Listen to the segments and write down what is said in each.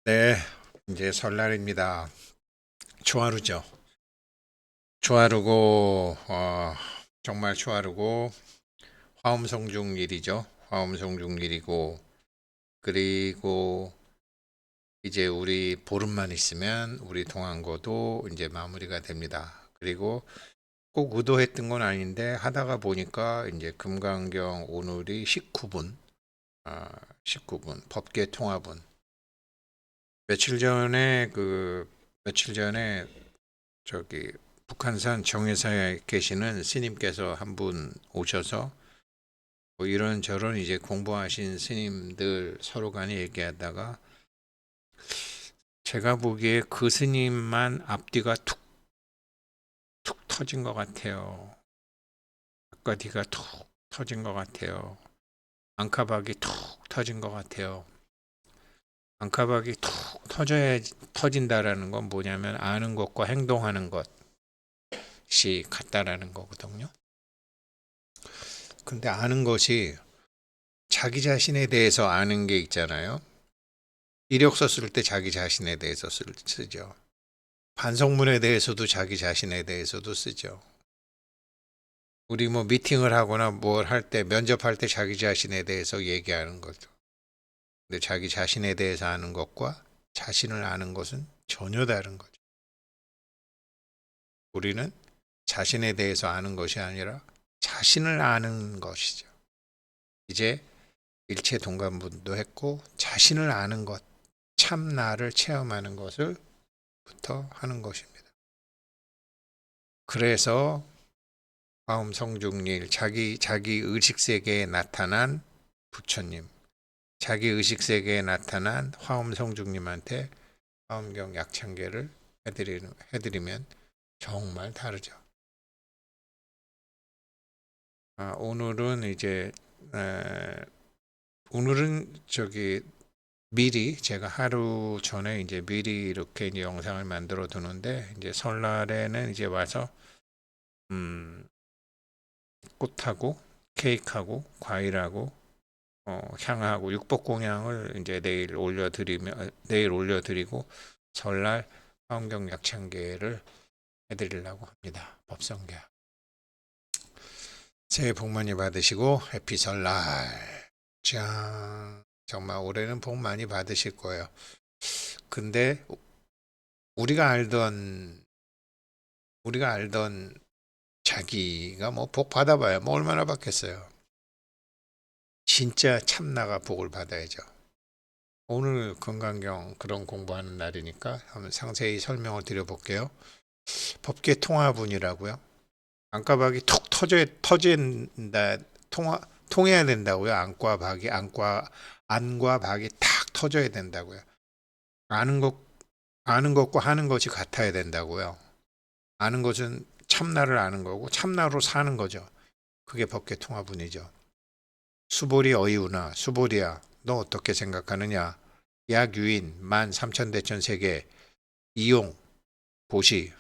네, 이제 설날입니다. 초하루죠. 초하루고, 정말 초하루고, 화엄성중일이죠. 화엄성중일이고, 그리고 이제 우리 보름만 있으면 우리 동안거도 이제 마무리가 됩니다. 그리고 꼭 의도했던 건 아닌데 하다가 보니까 이제 금강경 오늘이 19분, 19분, 법계 통합은 며칠 전에 저기 북한산 정회사에 계시는 스님께서 한 분 오셔서 뭐 이런저런 이제 공부하신 스님들 서로 간에 얘기하다가 제가 보기에 그 스님만 앞뒤가 툭툭 터진 것 같아요. 앞과 뒤가 툭 터진 것 같아요. 안카박이 툭 터진 것 같아요. 안카박이 툭 터진다라는 건 뭐냐면 아는 것과 행동하는 것이 같다라는 거거든요. 근데 아는 것이 자기 자신에 대해서 아는 게 있잖아요. 이력서 쓸 때 자기 자신에 대해서 쓰죠. 반성문에 대해서도 자기 자신에 대해서도 쓰죠. 우리 뭐 미팅을 하거나 뭘 할 때, 면접할 때 자기 자신에 대해서 얘기하는 거죠. 근데 자기 자신에 대해서 아는 것과 자신을 아는 것은 전혀 다른 거죠. 우리는 자신에 대해서 아는 것이 아니라 자신을 아는 것이죠. 이제 일체 동감분도 했고 자신을 아는 것, 참 나를 체험하는 것을 부터 하는 것입니다. 그래서 화엄 성중일 자기 의식 세계에 나타난 부처님, 자기 의식 세계에 나타난 화엄 성중님한테 화엄경 약창계를 해드리면 정말 다르죠. 오늘은 이제 오늘은 저기 미리 제가 하루 전에 이제 미리 이렇게 이제 영상을 만들어 두는데 이제 설날에는 이제 와서 음, 꽃하고 케이크하고 과일하고 향하고 육복공양을 이제 내일 올려드리고 설날 화엄경 약창계를 해드리려고 합니다. 법성계. 새해 복 많이 받으시고 해피 설날. 짠. 정말 올해는 복 많이 받으실 거예요. 근데 우리가 알던 우리가 알던 자기가 뭐 복 받아봐야 뭐 얼마나 받겠어요. 진짜 참나가 복을 받아야죠. 오늘 건강경 그런 공부하는 날이니까 한번 상세히 설명을 드려볼게요. 법계 통화분이라고요. 안과박이 툭 터진다, 통해야 된다고요. 안과 박이 탁 터져야 된다고요. 아는 것, 아는 것과 하는 것이 같아야 된다고요. 아는 것은 참나를 아는 거고, 참나로 사는 거죠. 그게 법계 통화분이죠. 수보리 어이우나, 수보리야, 너 어떻게 생각하느냐? 약유인, 만 삼천대천 세계, 이용, 보시.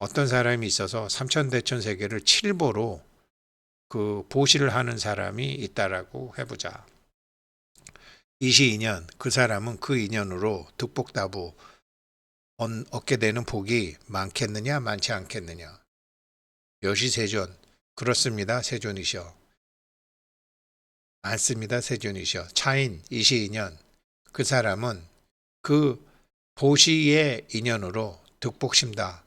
어떤 사람이 있어서 삼천대천 세계를 칠보로 그 보시를 하는 사람이 있다라고 해보자. 이시인연, 그 사람은 그 인연으로 득복다부 얻게 되는 복이 많겠느냐 많지 않겠느냐. 여시세존, 그렇습니다. 세존이셔. 많습니다. 세존이셔. 차인, 이시인연, 그 사람은 그 보시의 인연으로 득복심다.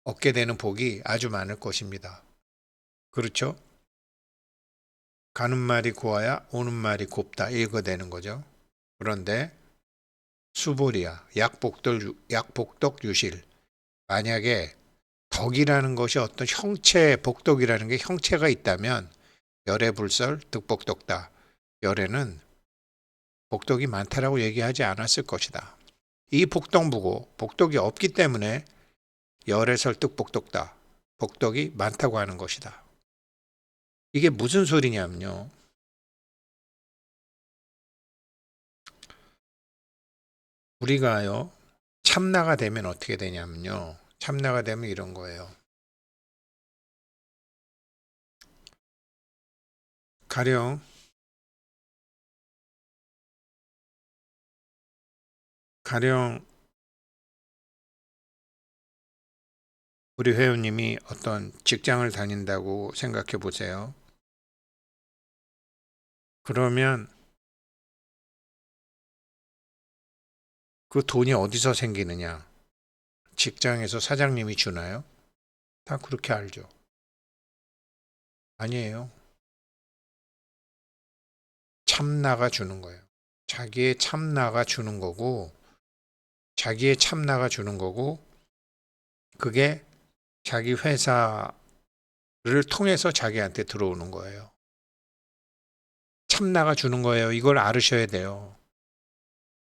얻게 되는 복이 아주 많을 것입니다. 그렇죠? 가는 말이 고와야 오는 말이 곱다. 이거 되는 거죠. 그런데 수보리야, 약복덕 유실. 만약에 덕이라는 것이 어떤 복덕이라는 게 형체가 있다면 열애불설, 득복덕다. 열애는 복덕이 많다라고 얘기하지 않았을 것이다. 이 복덕부고 복덕이 없기 때문에 열애설, 득복덕다. 복덕이 많다고 하는 것이다. 이게 무슨 소리냐면요. 우리가요, 참나가 되면 어떻게 되냐면요. 참나가 되면 이런 거예요. 가령 가령 우리 회원님이 어떤 직장을 다닌다고 생각해 보세요. 그러면 그 돈이 어디서 생기느냐? 직장에서 사장님이 주나요? 다 그렇게 알죠. 아니에요. 참나가 주는 거예요. 자기의 참나가 주는 거고, 자기의 참나가 주는 거고, 그게 자기 회사를 통해서 자기한테 들어오는 거예요. 참나가 주는 거예요. 이걸 알으셔야 돼요.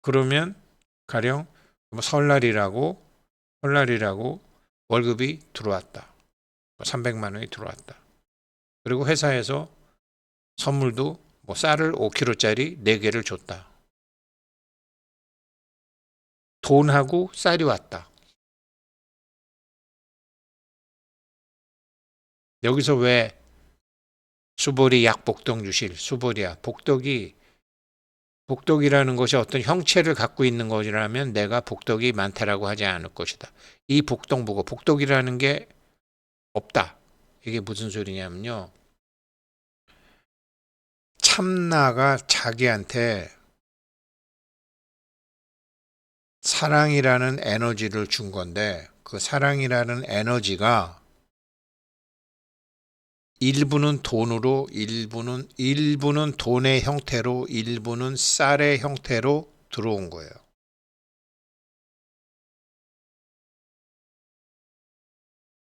그러면 가령 뭐 설날이라고 월급이 들어왔다. 300만 원이 들어왔다. 그리고 회사에서 선물도 뭐 쌀을 5kg짜리 4개를 줬다. 돈하고 쌀이 왔다. 여기서 왜 수보리 약복덕 유실, 수보리야. 복덕이라는 것이 어떤 형체를 갖고 있는 것이라면 내가 복덕이 많다라고 하지 않을 것이다. 이 복덕 보고 복덕이라는 게 없다. 이게 무슨 소리냐면요. 참나가 자기한테 사랑이라는 에너지를 준 건데 그 사랑이라는 에너지가 일부는 돈으로, 일부는 돈의 형태로, 일부는 쌀의 형태로 들어온 거예요.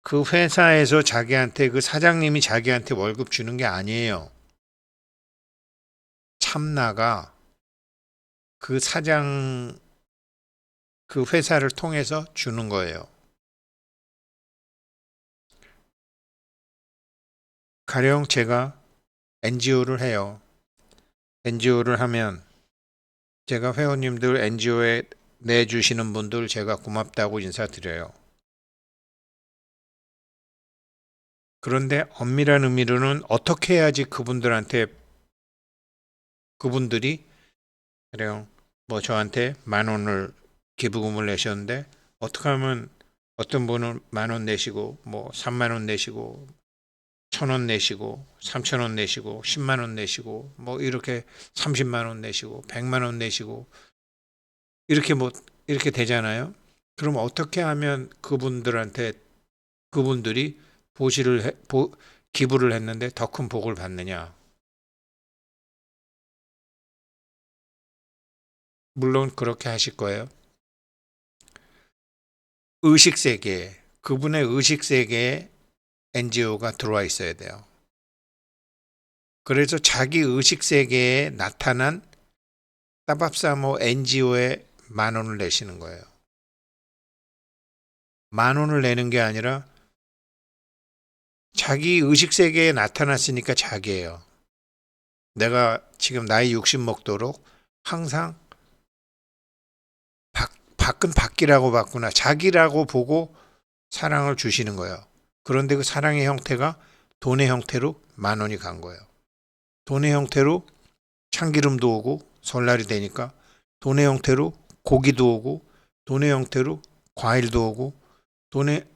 그 회사에서 자기한테 그 사장님이 자기한테 월급 주는 게 아니에요. 참나가 그 그 회사를 통해서 주는 거예요. 가령 제가 NGO를 해요. NGO를 하면 제가 회원님들 NGO에 내주시는 분들 제가 고맙다고 인사드려요. 그런데 엄밀한 의미로는 어떻게 해야지 그분들이 그래요. 뭐 저한테 10,000원을 기부금을 내셨는데 어떻게 하면 어떤 분은 10,000원 내시고 뭐 30,000원 내시고 1,000원 내시고 3,000원 내시고 10만 원 내시고 뭐 이렇게 30만 원 내시고 100만 원 내시고 이렇게 뭐 이렇게 되잖아요. 그럼 어떻게 하면 그분들이 기부를 했는데 더 큰 복을 받느냐? 물론 그렇게 하실 거예요. 의식 세계에 그분의 의식 세계에 NGO가 들어와 있어야 돼요. 그래서 자기 의식 세계에 나타난 따밥사모 NGO에 10,000원을 내시는 거예요. 10,000원을 내는 게 아니라 자기 의식 세계에 나타났으니까 자기예요. 내가 지금 나이 60 먹도록 항상 밖은 밖이라고 봤구나. 자기라고 보고 사랑을 주시는 거예요. 그런데 그 사랑의 형태가 돈의 형태로 10,000원이 간 거예요. 돈의 형태로 참기름도 오고 설날이 되니까 돈의 형태로 고기도 오고 돈의 형태로 과일도 오고 돈의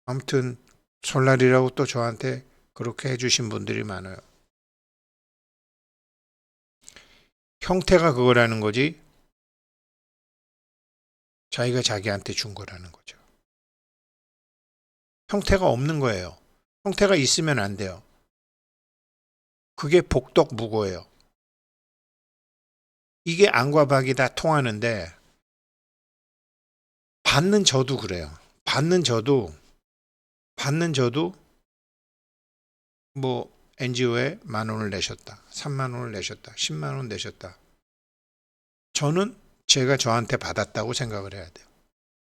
아무튼 설날이라고 또 저한테 그렇게 해주신 분들이 많아요. 형태가 그거라는 거지 자기가 자기한테 준 거라는 거죠. 형태가 없는 거예요. 형태가 있으면 안 돼요. 그게 복덕무고예요. 이게 안과 박이 다 통하는데 받는 저도 그래요. 받는 저도 뭐 NGO에 10,000원을 내셨다. 30,000원을 내셨다. 10만 원 내셨다. 저는 제가 저한테 받았다고 생각을 해야 돼요.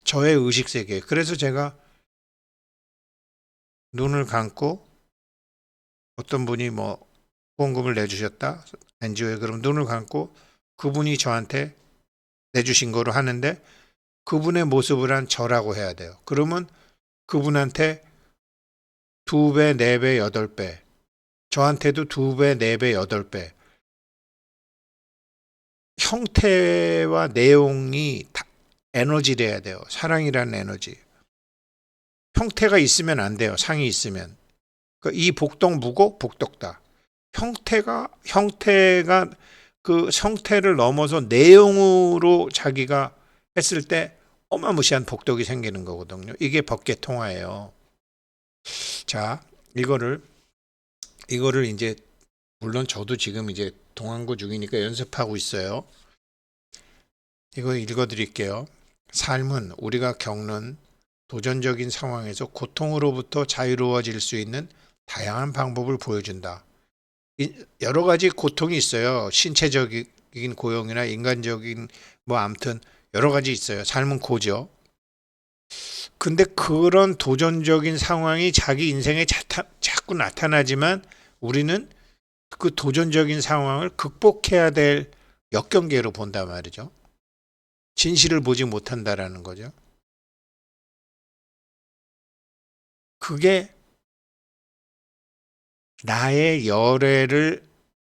저의 의식 세계. 그래서 제가 눈을 감고 어떤 분이 뭐 후원금을 내주셨다. NGO에 그럼 눈을 감고 그분이 저한테 내주신 거로 하는데 그분의 모습을 한 저라고 해야 돼요. 그러면 그분한테 2배, 4배, 8배 저한테도 2배, 4배, 8배 형태와 내용이 에너지를 해야 돼요. 사랑이라는 에너지. 형태가 있으면 안 돼요. 상이 있으면. 그러니까 이 복덕무고 복덕다. 형태가 그 형태를 넘어서 내용으로 자기가 했을 때 어마무시한 복덕이 생기는 거거든요. 이게 법계통화예요. 자, 이거를 이제 물론 저도 지금 이제 동안고 중이니까 연습하고 있어요. 이거 읽어드릴게요. 삶은 우리가 겪는 도전적인 상황에서 고통으로부터 자유로워질 수 있는 다양한 방법을 보여준다. 여러 가지 고통이 있어요. 신체적인 고용이나 인간적인 뭐 아무튼 여러 가지 있어요. 삶은 고죠. 근데 그런 도전적인 상황이 자기 인생에 자꾸 나타나지만 우리는 그 도전적인 상황을 극복해야 될 역경계로 본단 말이죠. 진실을 보지 못한다라는 거죠. 그게 나의 열애를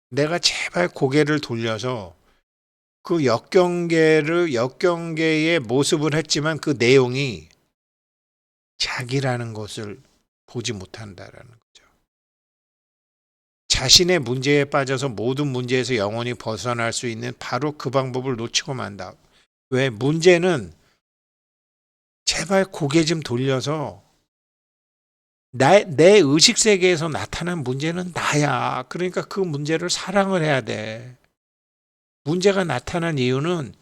내가 제발 고개를 돌려서 그 역경계의 모습을 했지만 그 내용이 자기라는 것을 보지 못한다라는 거죠. 자신의 문제에 빠져서 모든 문제에서 영원히 벗어날 수 있는 바로 그 방법을 놓치고 만다. 왜? 문제는 제발 고개 좀 돌려서 내 의식 세계에서 나타난 문제는 나야. 그러니까 그 문제를 사랑을 해야 돼. 문제가 나타난 이유는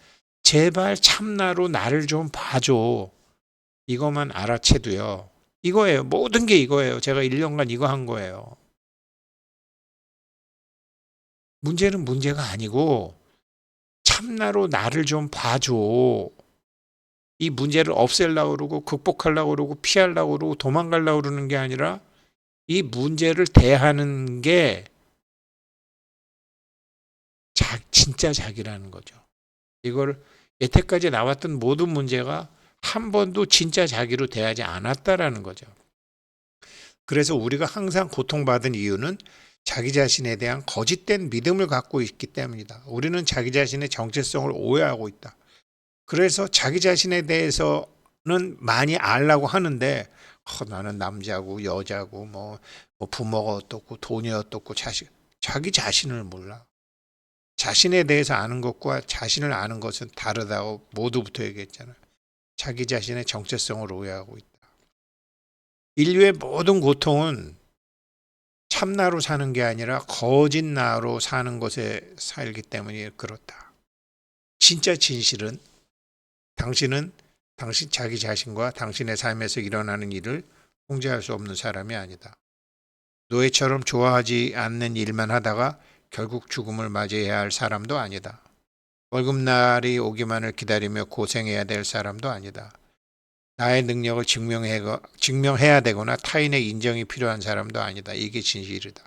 제발 참나로 나를 좀 봐줘. 이것만 알아채도요. 이거예요. 모든 게 이거예요. 제가 1년간 이거 한 거예요. 문제는 문제가 아니고 참나로 나를 좀 봐줘. 이 문제를 없애려고 그러고 극복하려고 그러고 피하려고 그러고 도망가려고 그러는 게 아니라 이 문제를 대하는 게 진짜 자기라는 거죠. 이걸 여태까지 나왔던 모든 문제가 한 번도 진짜 자기로 대하지 않았다라는 거죠. 그래서 우리가 항상 고통받은 이유는 자기 자신에 대한 거짓된 믿음을 갖고 있기 때문이다. 우리는 자기 자신의 정체성을 오해하고 있다. 그래서 자기 자신에 대해서는 많이 알려고 하는데 나는 남자고 여자고 뭐 부모가 어떻고 돈이 어떻고 자기 자신을 몰라. 자신에 대해서 아는 것과 자신을 아는 것은 다르다고 모두부터 얘기했잖아요. 자기 자신의 정체성을 오해하고 있다. 인류의 모든 고통은 참나로 사는 게 아니라 거짓 나로 사는 것에 살기 때문에 그렇다. 진짜 진실은 당신은 당신 자기 자신과 당신의 삶에서 일어나는 일을 통제할 수 없는 사람이 아니다. 노예처럼 좋아하지 않는 일만 하다가 결국 죽음을 맞이해야 할 사람도 아니다. 월급날이 오기만을 기다리며 고생해야 될 사람도 아니다. 나의 능력을 증명해야 되거나 타인의 인정이 필요한 사람도 아니다. 이게 진실이다.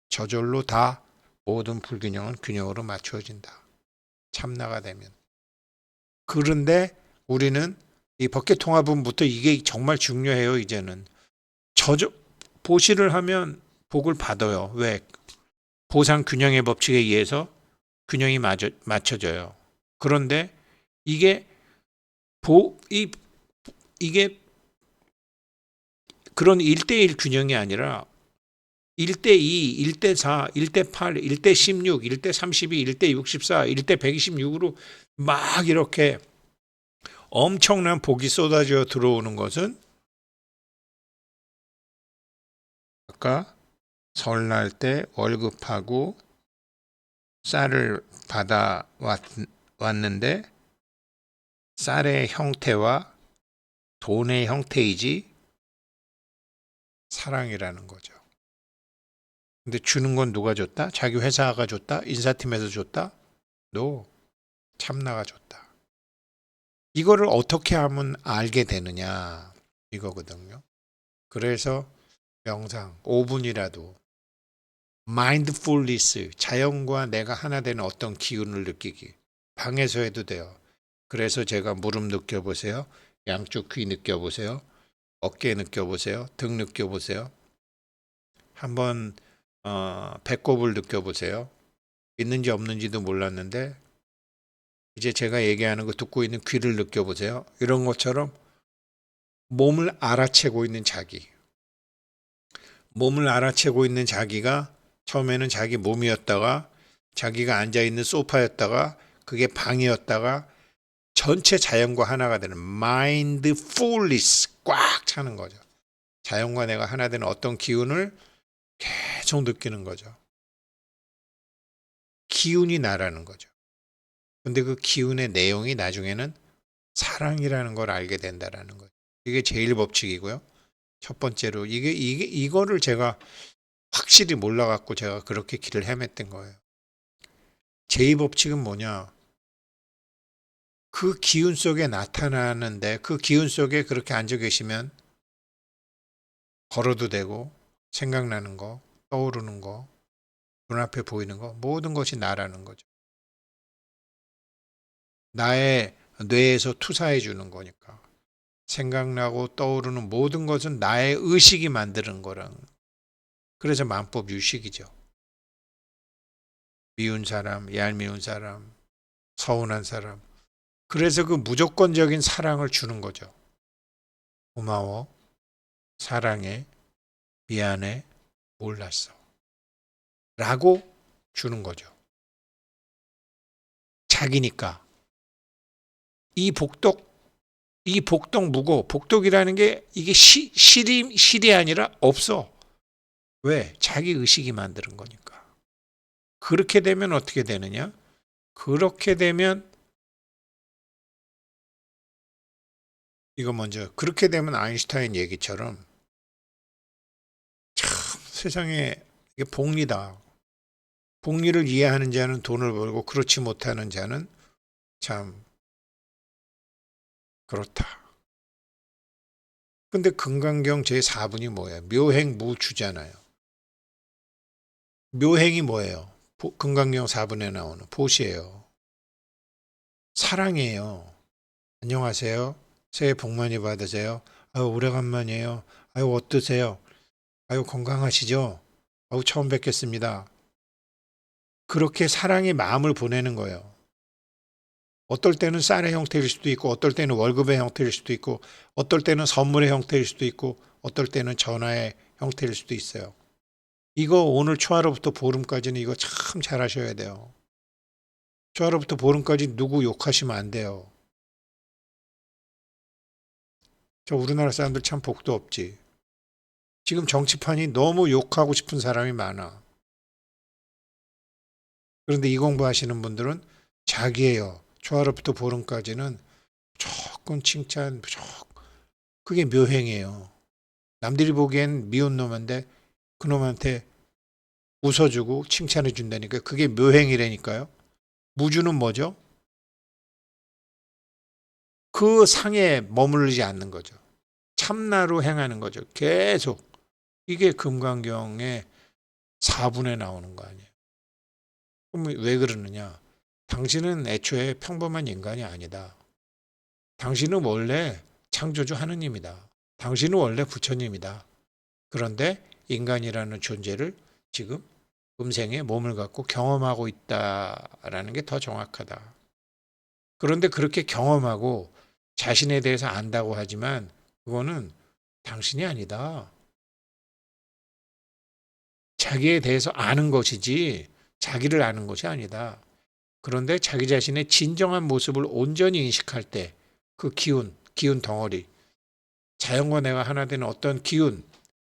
저절로 다 모든 불균형은 균형으로 맞춰진다. 참나가 되면. 그런데 우리는 이 법계통합은부터 이게 정말 중요해요. 이제는 보시를 하면 복을 받아요. 왜? 보상 균형의 법칙에 의해서 균형이 맞춰져요. 그런데 이게 이게 그런 1대1 균형이 아니라 1대2, 1대4, 1대8, 1대16, 1대32, 1대64, 1대126으로 막 이렇게 엄청난 복이 쏟아져 들어오는 것은 아까 설날 때 월급하고 쌀을 받아 왔는데 쌀의 형태와 돈의 형태이지 사랑이라는 거죠. 근데 주는 건 누가 줬다? 자기 회사가 줬다? 인사팀에서 줬다? 참나가 줬다. 이거를 어떻게 하면 알게 되느냐 이거거든요. 그래서 명상 5분이라도 마인드풀리스 자연과 내가 하나 되는 어떤 기운을 느끼기 방에서 해도 돼요. 그래서 제가 무릎 느껴보세요. 양쪽 귀 느껴보세요. 어깨 느껴보세요. 등 느껴보세요. 한번 배꼽을 느껴보세요. 있는지 없는지도 몰랐는데 이제 제가 얘기하는 거 듣고 있는 귀를 느껴보세요. 이런 것처럼 몸을 알아채고 있는 자기. 몸을 알아채고 있는 자기가 처음에는 자기 몸이었다가 자기가 앉아있는 소파였다가 그게 방이었다가 전체 자연과 하나가 되는 mindfulness 꽉 차는 거죠. 자연과 내가 하나 되는 어떤 기운을 계속 느끼는 거죠. 기운이 나라는 거죠. 근데 그 기운의 내용이 나중에는 사랑이라는 걸 알게 된다라는 거죠. 이게 제일 법칙이고요. 첫 번째로 이거를 제가 확실히 몰라갖고 제가 그렇게 길을 헤맸던 거예요. 제2 법칙은 뭐냐? 그 기운 속에 나타나는데 그 기운 속에 그렇게 앉아 계시면 걸어도 되고 생각나는 거, 떠오르는 거, 눈앞에 보이는 거 모든 것이 나라는 거죠. 나의 뇌에서 투사해 주는 거니까. 생각나고 떠오르는 모든 것은 나의 의식이 만드는 거랑. 그래서 만법 유식이죠. 미운 사람, 얄미운 사람, 서운한 사람. 그래서 그 무조건적인 사랑을 주는 거죠. 고마워, 사랑해, 미안해, 몰랐어. 라고 주는 거죠. 자기니까. 이 복덕 무고, 복덕이라는 게 이게 실이 아니라 없어. 왜? 자기 의식이 만드는 거니까. 그렇게 되면 어떻게 되느냐? 그렇게 되면 이거 먼저 그렇게 되면 아인슈타인 얘기처럼 참 세상에 이게 복리다. 복리를 이해하는 자는 돈을 벌고 그렇지 못하는 자는 참 그렇다. 근데 금강경 제4분이 뭐예요? 묘행무주잖아요. 묘행이 뭐예요? 금강경 4분에 나오는 보시예요. 사랑이에요. 안녕하세요. 새해 복 많이 받으세요. 아유, 오래간만이에요. 아유, 어떠세요? 아유, 건강하시죠? 아유, 처음 뵙겠습니다. 그렇게 사랑의 마음을 보내는 거예요. 어떨 때는 쌀의 형태일 수도 있고, 어떨 때는 월급의 형태일 수도 있고, 어떨 때는 선물의 형태일 수도 있고, 어떨 때는 전화의 형태일 수도 있어요. 이거 오늘 초하루부터 보름까지는 이거 참 잘하셔야 돼요. 초하루부터 보름까지 누구 욕하시면 안 돼요. 저 우리나라 사람들 참 복도 없지. 지금 정치판이 너무 욕하고 싶은 사람이 많아. 그런데 이 공부하시는 분들은 자기예요. 초하루부터 보름까지는 조금 칭찬, 그게 묘행이에요. 남들이 보기엔 미운 놈인데 그놈한테 웃어주고 칭찬해 준다니까. 그게 묘행이라니까요. 무주는 뭐죠? 그 상에 머무르지 않는 거죠. 참나로 행하는 거죠. 계속. 이게 금강경의 4분에 나오는 거 아니에요. 그럼 왜 그러느냐? 당신은 애초에 평범한 인간이 아니다. 당신은 원래 창조주 하느님이다. 당신은 원래 부처님이다. 그런데 인간이라는 존재를 지금 음생에 몸을 갖고 경험하고 있다라는 게 더 정확하다. 그런데 그렇게 경험하고 자신에 대해서 안다고 하지만 그거는 당신이 아니다. 자기에 대해서 아는 것이지 자기를 아는 것이 아니다. 그런데 자기 자신의 진정한 모습을 온전히 인식할 때 그 기운 덩어리, 자연과 내가 하나 되는 어떤 기운,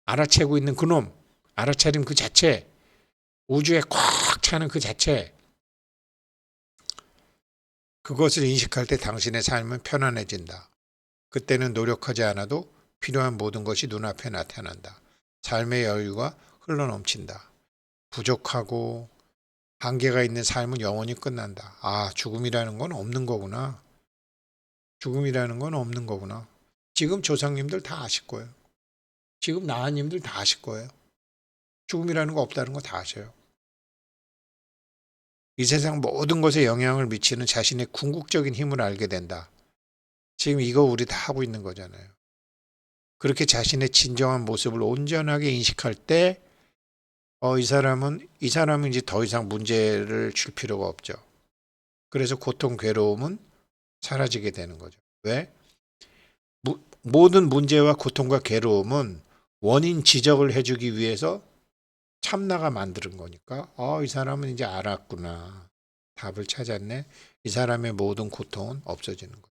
알아채고 있는 그놈, 알아차림 그 자체, 우주에 꽉 차는 그 자체, 그것을 인식할 때 당신의 삶은 편안해진다. 그때는 노력하지 않아도 필요한 모든 것이 눈앞에 나타난다. 삶의 여유가 흘러넘친다. 부족하고 한계가 있는 삶은 영원히 끝난다. 아, 죽음이라는 건 없는 거구나. 죽음이라는 건 없는 거구나. 지금 조상님들 다 아실 거예요. 지금 나하님들 다 아실 거예요. 죽음이라는 거 없다는 거 다 아셔요. 이 세상 모든 것에 영향을 미치는 자신의 궁극적인 힘을 알게 된다. 지금 이거 우리 다 하고 있는 거잖아요. 그렇게 자신의 진정한 모습을 온전하게 인식할 때, 이 사람은 이제 더 이상 문제를 줄 필요가 없죠. 그래서 고통, 괴로움은 사라지게 되는 거죠. 왜? 모든 문제와 고통과 괴로움은 원인 지적을 해주기 위해서 참나가 만드는 거니까, 이 사람은 이제 알았구나. 답을 찾았네. 이 사람의 모든 고통은 없어지는 거예요.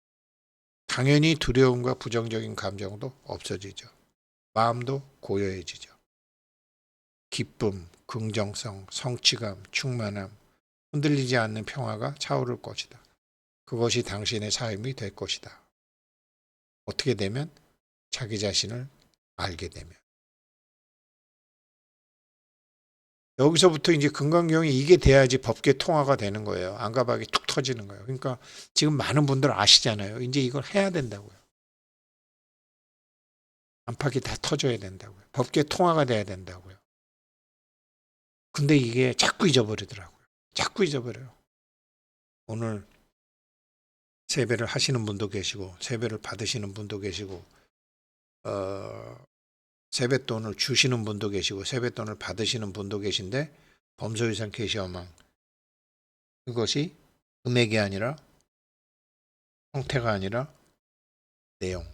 당연히 두려움과 부정적인 감정도 없어지죠. 마음도 고요해지죠. 기쁨, 긍정성, 성취감, 충만함, 흔들리지 않는 평화가 차오를 것이다. 그것이 당신의 삶이 될 것이다. 어떻게 되면? 자기 자신을 알게 되면. 여기서부터 이제 금강경이 이게 돼야지 법계 통화가 되는 거예요. 안가박이 툭 터지는 거예요. 그러니까 지금 많은 분들 아시잖아요. 이제 이걸 해야 된다고요. 안팎이 다 터져야 된다고요. 법계 통화가 돼야 된다고요. 근데 이게 자꾸 잊어버리더라고요. 자꾸 잊어버려요. 오늘 세배를 하시는 분도 계시고 세배를 받으시는 분도 계시고 세뱃돈을 주시는 분도 계시고 세뱃돈을 받으시는 분도 계신데 범소유산 계시어망 그것이 금액이 아니라 형태가 아니라 내용,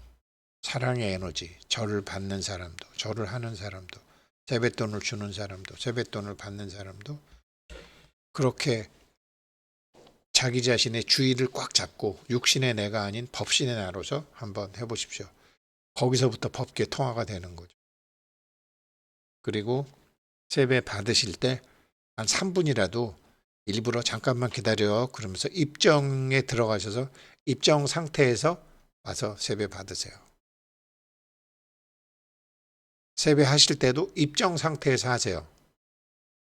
사랑의 에너지, 절을 받는 사람도, 절을 하는 사람도, 세뱃돈을 주는 사람도, 세뱃돈을 받는 사람도 그렇게 자기 자신의 주의를 꽉 잡고 육신의 내가 아닌 법신의 나로서 한번 해보십시오. 거기서부터 법계 통화가 되는 거죠. 그리고 세배 받으실 때 한 3분이라도 일부러 잠깐만 기다려 그러면서 입정에 들어가셔서 입정 상태에서 와서 세배 받으세요. 세배 하실 때도 입정 상태에서 하세요.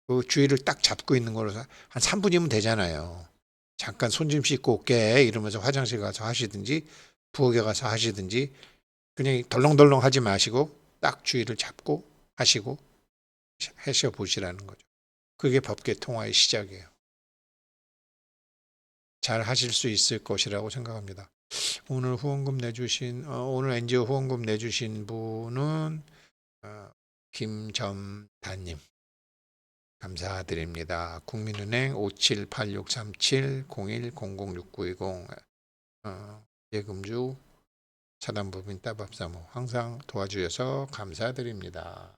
그 주의를 딱 잡고 있는 거로 한 3분이면 되잖아요. 잠깐 손 좀 씻고 올게 이러면서 화장실 가서 하시든지 부엌에 가서 하시든지 그냥 덜렁덜렁 하지 마시고 딱 주의를 잡고 하시고 하셔 보시라는 거죠. 그게 법계 통화의 시작이에요. 잘 하실 수 있을 것이라고 생각합니다. 오늘 후원금 내주신 오늘 NGO 후원금 내주신 분은 김점다님 감사드립니다. 국민은행 57863701006920 예금주 차단법인 따밥사모 항상 도와주셔서 감사드립니다.